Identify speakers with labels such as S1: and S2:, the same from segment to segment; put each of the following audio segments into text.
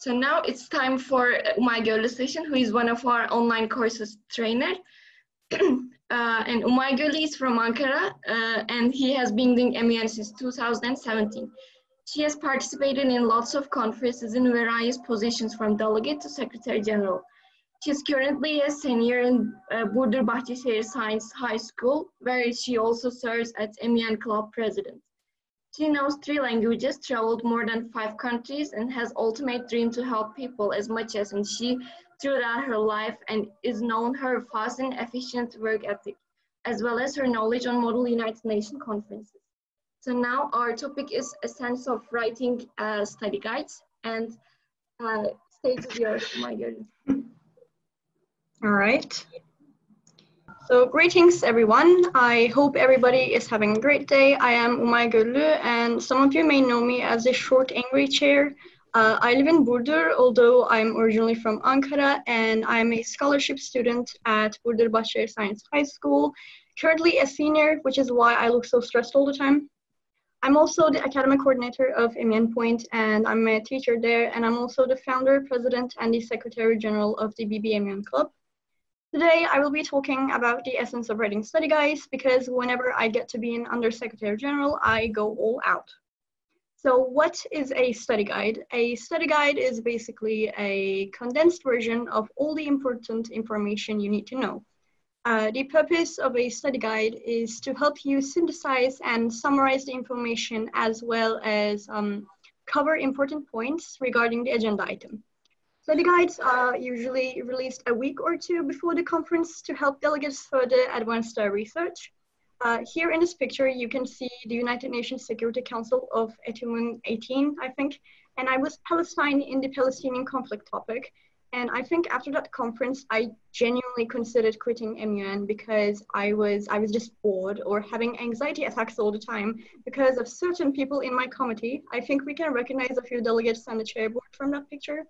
S1: So now it's time for Umay GÖLLÜ session, who is one of our online courses trainer. And Umay GÖLLÜ is from Ankara, and he has been doing MUN since 2017. She has participated in lots of conferences in various positions from delegate to secretary general. She is currently a senior in Burdur Bahçeşehir Science High School, where she also serves as MUN club president. She knows 3 languages, traveled more than 5 countries, and has ultimate dream to help people as much as she throughout her life, and is known her fast and efficient work ethic, as well as her knowledge on Model United Nations conferences. So now our topic is a sense of writing study guides, and stage is yours, my girl.
S2: All right. So greetings everyone. I hope everybody is having a great day. I am Umay GÖLLÜ, and some of you may know me as the short angry chair. I live in Burdur, although I'm originally from Ankara, and I'm a scholarship student at Burdur Bahçeşehir Science High School, currently a senior, which is why I look so stressed all the time. I'm also the academic coordinator of MUN Point, and I'm a teacher there, and I'm also the founder, president, and the secretary general of the BBMUN Club. Today, I will be talking about the essence of writing study guides, because whenever I get to be an Undersecretary General, I go all out. So what is a study guide? A study guide is basically a condensed version of all the important information you need to know. The purpose of a study guide is to help you synthesize and summarize the information, as well as cover important points regarding the agenda item. Study guides are usually released a week or 2 before the conference to help delegates further advance their research. Here in this picture, you can see the United Nations Security Council of 2018, I think, and I was Palestine in the Palestinian conflict topic. And I think after that conference, I genuinely considered quitting MUN because I was just bored or having anxiety attacks all the time because of certain people in my committee. I think we can recognize a few delegates on the chairboard from that picture.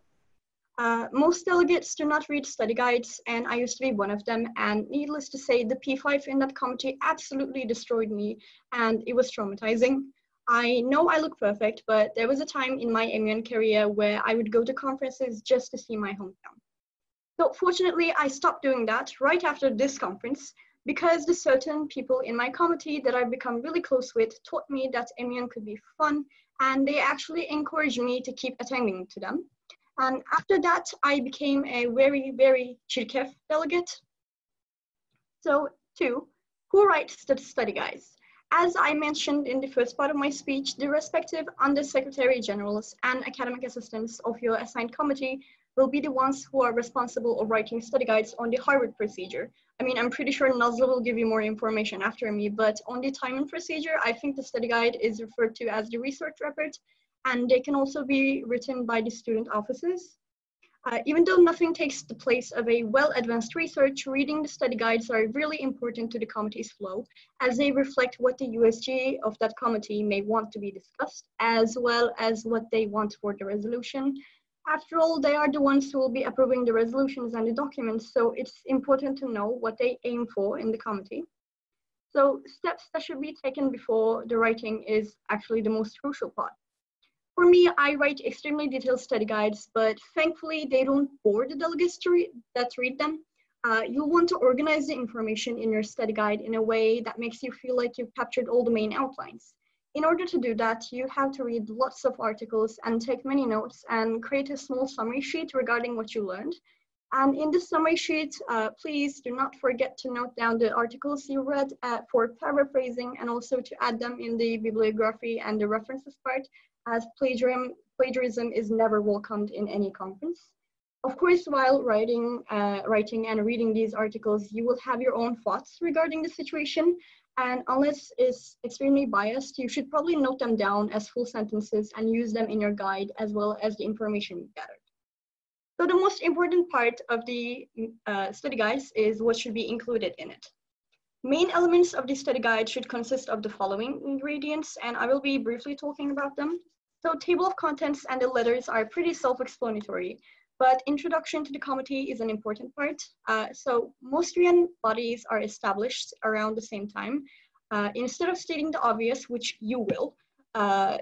S2: Most delegates do not read study guides, and I used to be one of them, and needless to say, the P5 in that committee absolutely destroyed me, and it was traumatizing. I know I look perfect, but there was a time in my MUN career where I would go to conferences just to see my hometown. So fortunately, I stopped doing that right after this conference, because the certain people in my committee that I've become really close with taught me that MUN could be fun, and they actually encouraged me to keep attending to them. And after that, I became a very, very çirkef delegate. So 2, who writes the study guides? As I mentioned in the first part of my speech, the respective Undersecretary Generals and academic assistants of your assigned committee will be the ones who are responsible of writing study guides on the Harvard procedure. I mean, I'm pretty sure Nazlı will give you more information after me, but on the time and procedure, I think the study guide is referred to as the research report, and they can also be written by the student offices. Even though nothing takes the place of a well-advanced research, reading the study guides are really important to the committee's flow, as they reflect what the USG of that committee may want to be discussed, as well as what they want for the resolution. After all, they are the ones who will be approving the resolutions and the documents, so it's important to know what they aim for in the committee. So steps that should be taken before the writing is actually the most crucial part. For me, I write extremely detailed study guides, but thankfully they don't bore the delegates that read them. You'll want to organize the information in your study guide in a way that makes you feel like you've captured all the main outlines. In order to do that, you have to read lots of articles and take many notes and create a small summary sheet regarding what you learned. And in this summary sheet, please do not forget to note down the articles you read for paraphrasing, and also to add them in the bibliography and the references part, as plagiarism is never welcomed in any conference. Of course, while writing and reading these articles, you will have your own thoughts regarding the situation, and unless it's extremely biased, you should probably note them down as full sentences and use them in your guide, as well as the information you gathered. So the most important part of the study guides is what should be included in it. Main elements of the study guide should consist of the following ingredients, and I will be briefly talking about them. So table of contents and the letters are pretty self-explanatory, but introduction to the committee is an important part. So most UN bodies are established around the same time. Instead of stating the obvious, which you will,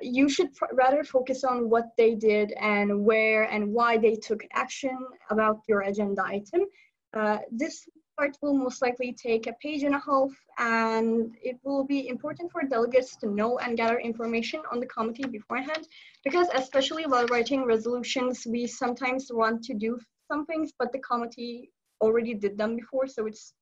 S2: you should rather focus on what they did and where and why they took action about your agenda item. This part will most likely take a page and a half, and it will be important for delegates to know and gather information on the committee beforehand, because especially while writing resolutions, we sometimes want to do some things, but the committee already did them before, so it's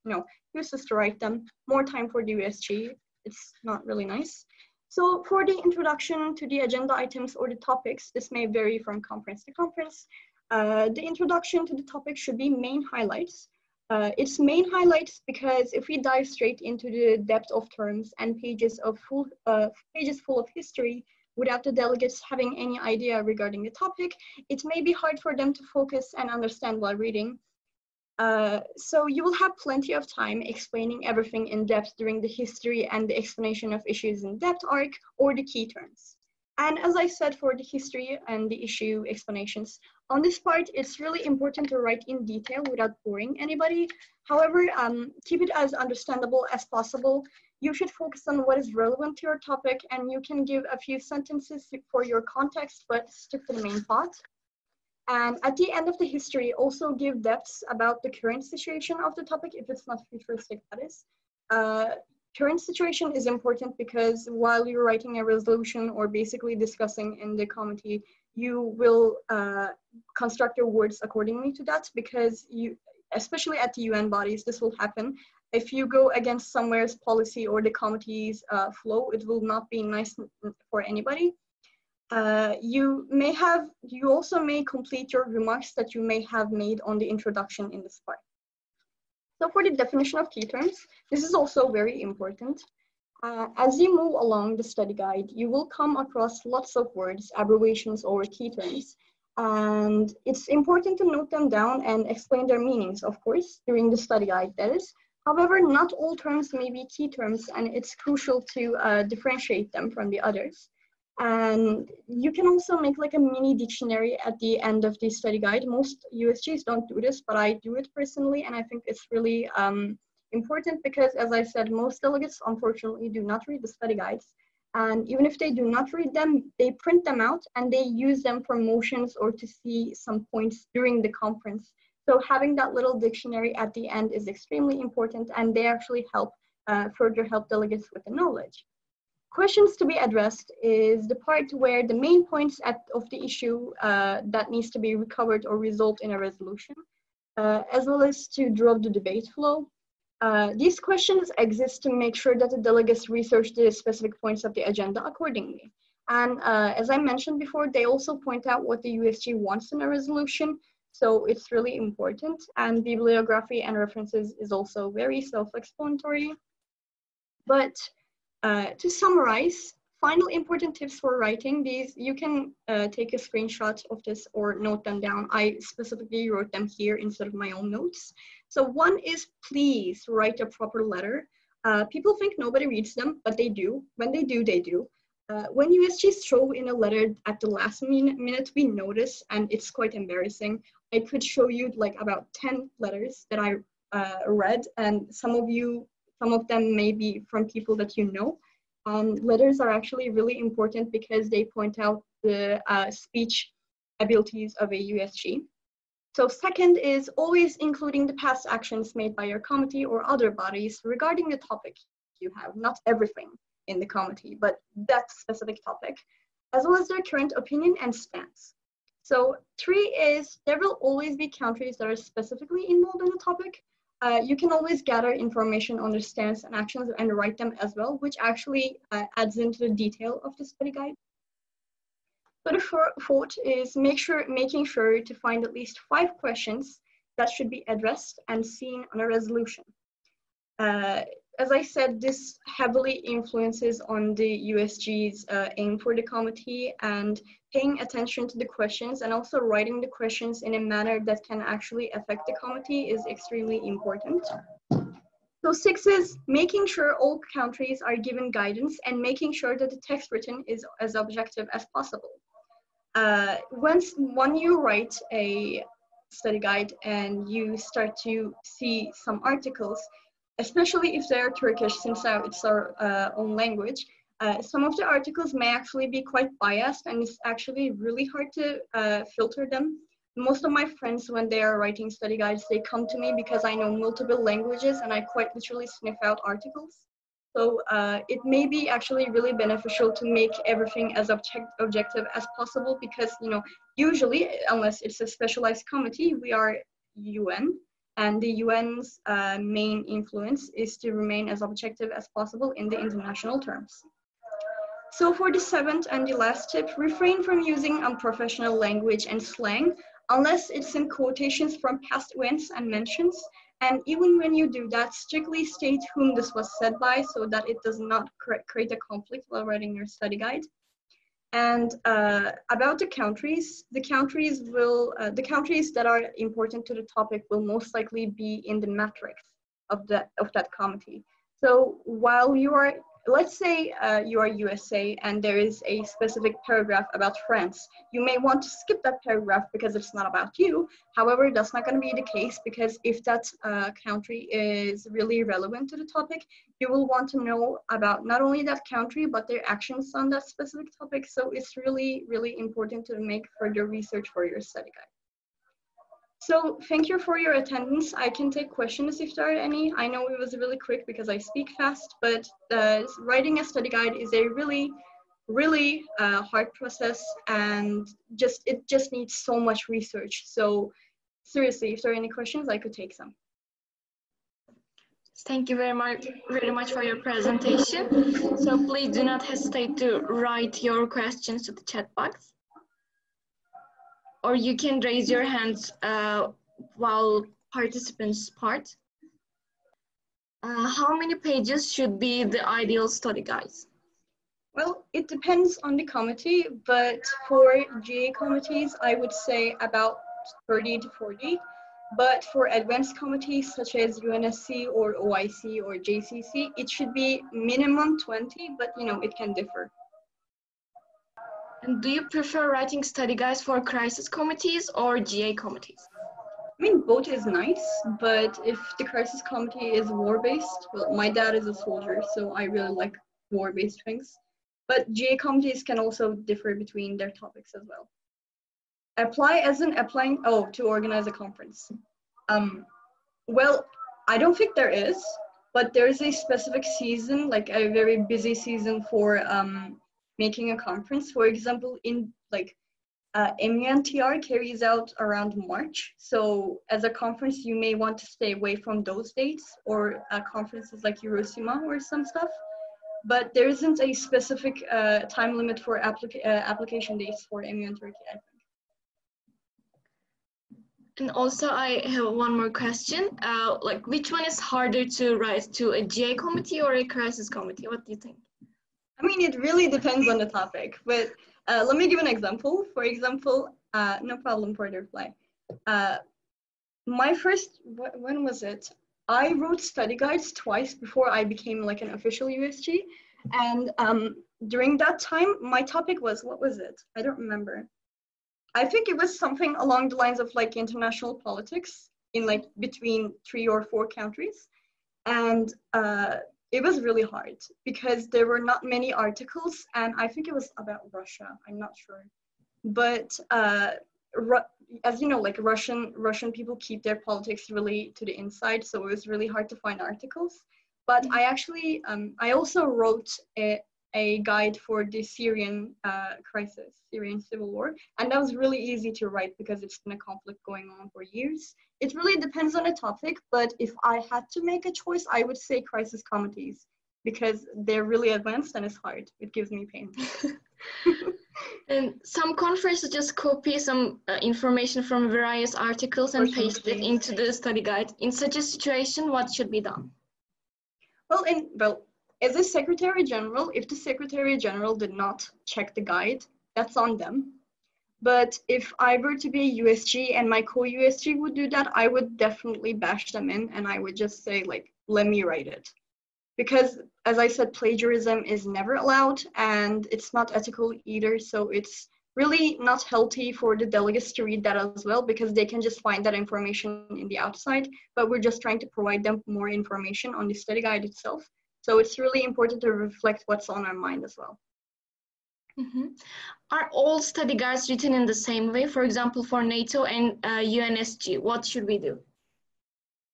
S2: useless to write them. More time for the USG, it's not really nice. So for the introduction to the agenda items or the topics, this may vary from conference to conference. The introduction to the topic should be main highlights. It's main highlights because if we dive straight into the depth of terms and pages full of history without the delegates having any idea regarding the topic, it may be hard for them to focus and understand while reading. So you will have plenty of time explaining everything in depth during the history and the explanation of issues in depth arc or the key terms. And as I said, for the history and the issue explanations, on this part, it's really important to write in detail without boring anybody. However, keep it as understandable as possible. You should focus on what is relevant to your topic, and you can give a few sentences for your context, but stick to the main plot. And at the end of the history, also give depths about the current situation of the topic, if it's not futuristic, that is. Current situation is important because while you're writing a resolution or basically discussing in the committee, you will construct your words accordingly to that, because you, especially at the UN bodies, this will happen. If you go against somewhere's policy or the committee's flow, it will not be nice for anybody. You also may complete your remarks that you may have made on the introduction in this part. So for the definition of key terms, this is also very important. As you move along the study guide, you will come across lots of words, abbreviations, or key terms. And it's important to note them down and explain their meanings, of course, during the study guide, that is. However, not all terms may be key terms, and it's crucial to differentiate them from the others. And you can also make like a mini dictionary at the end of the study guide. Most USGs don't do this, but I do it personally, and I think it's really important because, as I said, most delegates unfortunately do not read the study guides. And even if they do not read them, they print them out and they use them for motions or to see some points during the conference. So having that little dictionary at the end is extremely important, and they actually help further help delegates with the knowledge. Questions to be addressed is the part where the main points of the issue that needs to be recovered or resolved in a resolution, as well as to draw the debate flow. These questions exist to make sure that the delegates research the specific points of the agenda accordingly. And as I mentioned before, they also point out what the USG wants in a resolution, so it's really important. And bibliography and references is also very self-explanatory. But to summarize, final important tips for writing these, you can take a screenshot of this or note them down. I specifically wrote them here instead of my own notes. So one is, please write a proper letter. People think nobody reads them, but they do. When they do, they do. When USGs throw in a letter at the last minute, we notice, and it's quite embarrassing. I could show you like about 10 letters that I read, and some of them may be from people that you know. Letters are actually really important because they point out the speech abilities of a USG. So second is always including the past actions made by your committee or other bodies regarding the topic you have, not everything in the committee, but that specific topic, as well as their current opinion and stance. So 3 is there will always be countries that are specifically involved in the topic. You can always gather information on their stance and actions and write them as well, which actually adds into the detail of the study guide. So the fourth is making sure to find at least 5 questions that should be addressed and seen on a resolution. As I said, this heavily influences on the USG's aim for the committee, and paying attention to the questions and also writing the questions in a manner that can actually affect the committee is extremely important. So 6 is making sure all countries are given guidance and making sure that the text written is as objective as possible. When you write a study guide and you start to see some articles, especially if they're Turkish, since it's our own language, Some of the articles may actually be quite biased, and it's actually really hard to filter them. Most of my friends, when they are writing study guides, they come to me because I know multiple languages and I quite literally sniff out articles. So it may be actually really beneficial to make everything as objective as possible because, you know, usually, unless it's a specialized committee, we are UN, and the UN's main influence is to remain as objective as possible in the international terms. So for the seventh and the last tip, refrain from using unprofessional language and slang unless it's in quotations from past events and mentions. And even when you do that, strictly state whom this was said by so that it does not create a conflict while writing your study guide. And about the countries that are important to the topic will most likely be in the matrix of that committee. So while you are, let's say you are USA and there is a specific paragraph about France, you may want to skip that paragraph because it's not about you. However, that's not going to be the case because if that country is really relevant to the topic, you will want to know about not only that country, but their actions on that specific topic. So it's really, really important to make further research for your study guide. So thank you for your attendance. I can take questions if there are any. I know it was really quick because I speak fast, but writing a study guide is a really, really hard process, and it just needs so much research. So seriously, if there are any questions, I could take some.
S1: Thank you very much for your presentation. So please do not hesitate to write your questions to the chat box, or you can raise your hands while participants part. How many pages should be the ideal study guides?
S2: Well, it depends on the committee, but for GA committees, I would say about 30 to 40. But for advanced committees such as UNSC or OIC or JCC, it should be minimum 20, but you know, it can differ.
S1: And do you prefer writing study guides for crisis committees or GA committees?
S2: I mean, both is nice, but if the crisis committee is war-based, well, my dad is a soldier, so I really like war-based things. But GA committees can also differ between their topics as well. To organize a conference. Well, I don't think there is, but there's a specific season, like a very busy season for making a conference. For example, in MUNTR carries out around March. So as a conference, you may want to stay away from those dates, or conferences like Hiroshima or some stuff. But there isn't a specific time limit for application dates for MUN Turkey, I think.
S1: And also I have one more question. Like, which one is harder to write, to a GA committee or a crisis committee? What do you think?
S2: I mean, it really depends on the topic, but let me give an example. For example, no problem for the reply. My first, when was it? I wrote study guides twice before I became like an official USG. And during that time, my topic was, what was it? I don't remember. I think it was something along the lines of like international politics in like between 3 or 4 countries. And it was really hard because there were not many articles, and I think it was about Russia, I'm not sure. But as you know, like Russian people keep their politics really to the inside, so it was really hard to find articles. But I actually, I also wrote a guide for the Syrian crisis, Syrian civil war, and that was really easy to write because it's been a conflict going on for years. It really depends on the topic, but if I had to make a choice, I would say crisis committees because they're really advanced and it's hard. It gives me pain.
S1: And some conferences just copy some information from various articles and paste it into the study guide. In such a situation, what should be done?
S2: Well, as a Secretary General, if the Secretary General did not check the guide, that's on them. But if I were to be a USG and my co-USG would do that, I would definitely bash them in and I would just say, like, let me write it. Because, as I said, plagiarism is never allowed and it's not ethical either. So it's really not healthy for the delegates to read that as well because they can just find that information in the outside. But we're just trying to provide them more information on the study guide itself. So it's really important to reflect what's on our mind as well.
S1: Mm-hmm. Are all study guides written in the same way? For example, for NATO and UNSG, what should we do?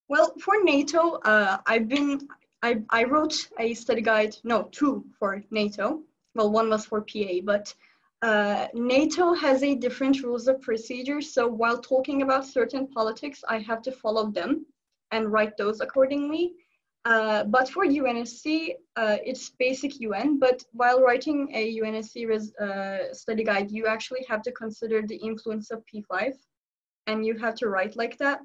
S2: Well, for NATO, I wrote a study guide, no, two for NATO. Well, one was for PA, but NATO has a different rules of procedure. So while talking about certain politics, I have to follow them and write those accordingly. But for UNSC, it's basic UN, but while writing a UNSC study guide, you actually have to consider the influence of P5, and you have to write like that,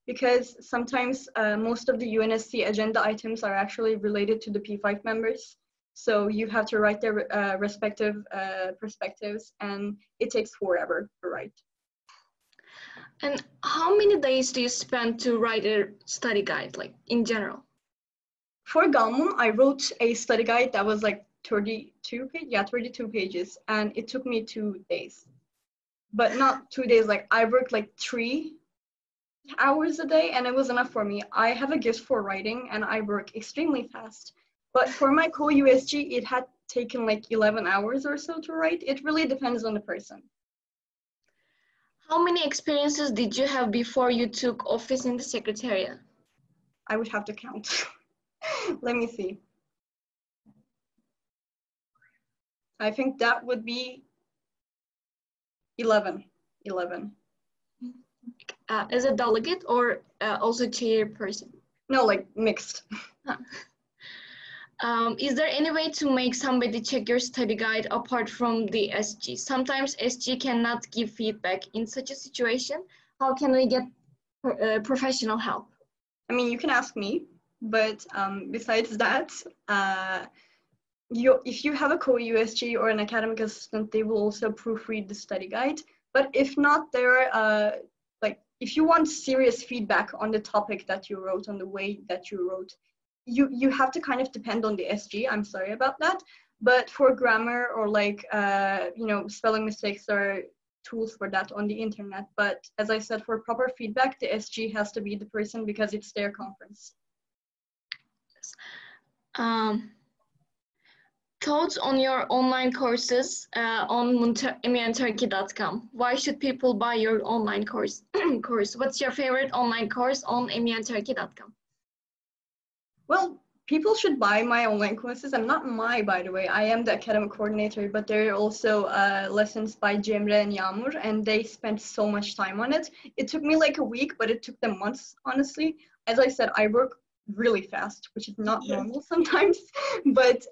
S2: because sometimes most of the UNSC agenda items are actually related to the P5 members. So you have to write their respective perspectives, and it takes forever to write.
S1: And how many days do you spend to write a study guide, like in general?
S2: For GÖLLÜ, I wrote a study guide that was like 32 pages, and it took me 2 days. But not 2 days, like I worked like 3 hours a day, and it was enough for me. I have a gift for writing, and I work extremely fast. But for my co-USG, it had taken like 11 hours or so to write. It really depends on the person.
S1: How many experiences did you have before you took office in the Secretariat?
S2: I would have to count. Let me see. I think that would be 11.
S1: As a delegate or also chairperson?
S2: No, like mixed.
S1: Is there any way to make somebody check your study guide apart from the SG? Sometimes SG cannot give feedback. In such a situation, how can we get professional help?
S2: I mean, you can ask me, but besides that, if you have a co-USG or an academic assistant, they will also proofread the study guide. But if not, there are, if you want serious feedback on the topic that you wrote, on the way that you wrote, you have to kind of depend on the SG. I'm sorry about that. But for grammar or spelling mistakes, there are tools for that on the internet. But as I said, for proper feedback, the SG has to be the person because it's their conference.
S1: Thoughts on your online courses on MUNTurkeycom. Why should people buy your online course? What's your favorite online course on MUNTurkeycom?
S2: Well, people should buy my online courses. I'm not by the way. I am the academic coordinator, but there are also lessons by Cemre and Yağmur, and they spent so much time on it. It took me like a week, but it took them months, honestly. As I said, I work really fast, which is not normal sometimes, but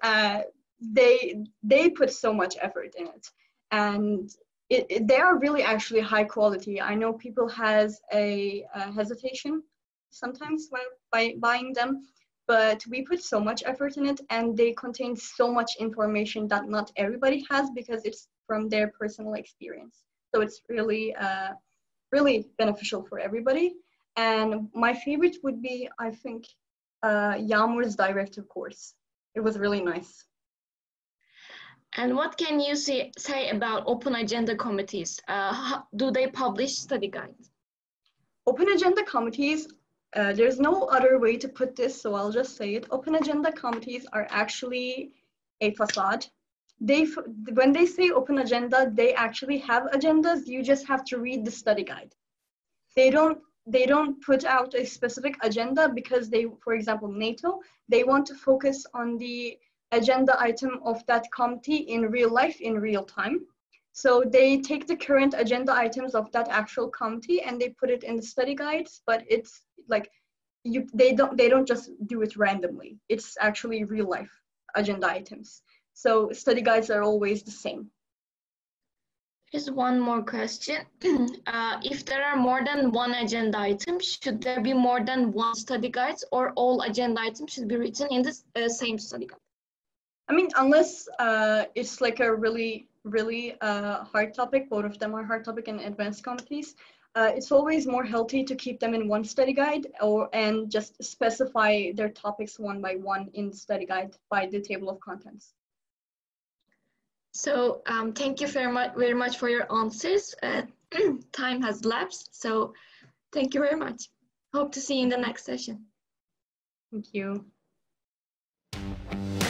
S2: they put so much effort in it, and they are really actually high quality. I know people has a hesitation sometimes by buying them, but we put so much effort in it, and they contain so much information that not everybody has because it's from their personal experience. So it's really really beneficial for everybody. And my favorite would be, I think, Yağmur's directive course. It was really nice.
S1: And what can you say about open agenda committees? Do they publish study guides?
S2: Open agenda committees, there's no other way to put this, so I'll just say it. Open agenda committees are actually a facade. When they say open agenda, they actually have agendas. You just have to read the study guide. They don't put out a specific agenda because for example, NATO, they want to focus on the agenda item of that committee in real life, in real time. So they take the current agenda items of that actual committee and they put it in the study guides, but it's like they don't just do it randomly. It's actually real life agenda items. So study guides are always the same.
S1: Here's one more question. If there are more than one agenda item, should there be more than one study guides, or all agenda items should be written in the same study guide?
S2: I mean, unless it's like a really hard topic, both of them are hard topic in advanced committees, it's always more healthy to keep them in one study guide and just specify their topics one by one in the study guide by the table of contents.
S1: So thank you very much for your answers. Time has lapsed, so thank you very much. Hope to see you in the next session.
S2: Thank you.
S3: you.